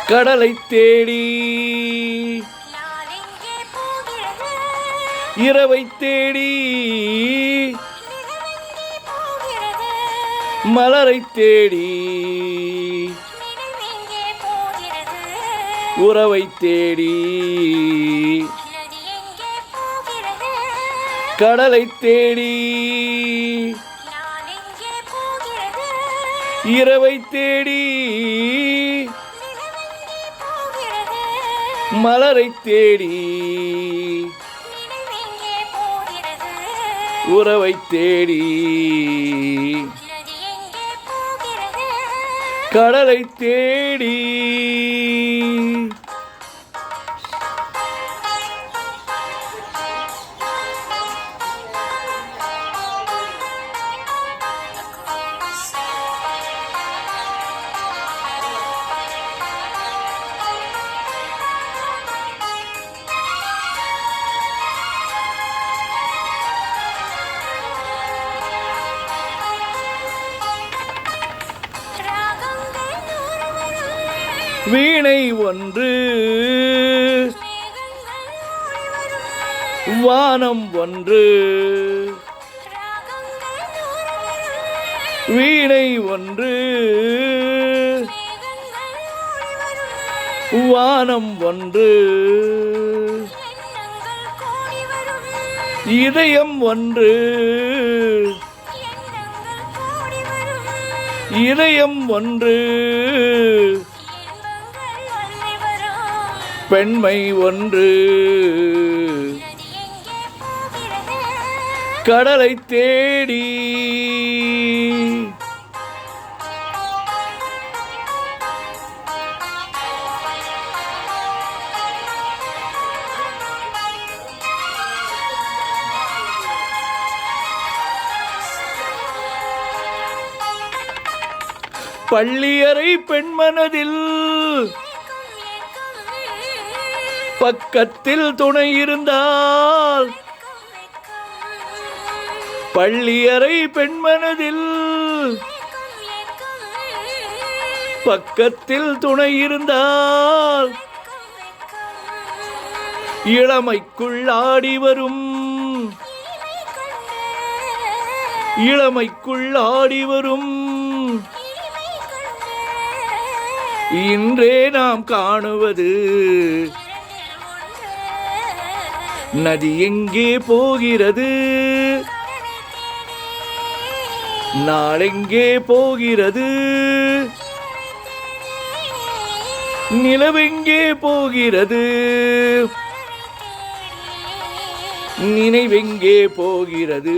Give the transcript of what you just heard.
கடலை தேடி இரவை தேடி மலரை தேடி உறவை தேடி கடலை தேடி இரவை தேடி மலரை தேடி உறவை தேடி கடலை தேடி வீணை ஒன்று வானம் ஒன்று வீணை ஒன்று வானம் ஒன்று இதயம் ஒன்று இதயம் ஒன்று பெண்மை ஒன்று கடலை தேடி பள்ளியறை பெண்மனதில் பக்கத்தில் துணை இருந்தால் பள்ளியறை பெண்மனதில் பக்கத்தில் துணை இருந்தால் இளமைக்குள் ஆடி வரும் இளமைக்குள் ஆடி வரும் இன்றே நாம் காணுவது நதி எங்கே போகிறது நாளெங்கே போகிறது நிலவெங்கே போகிறது நினைவெங்கே போகிறது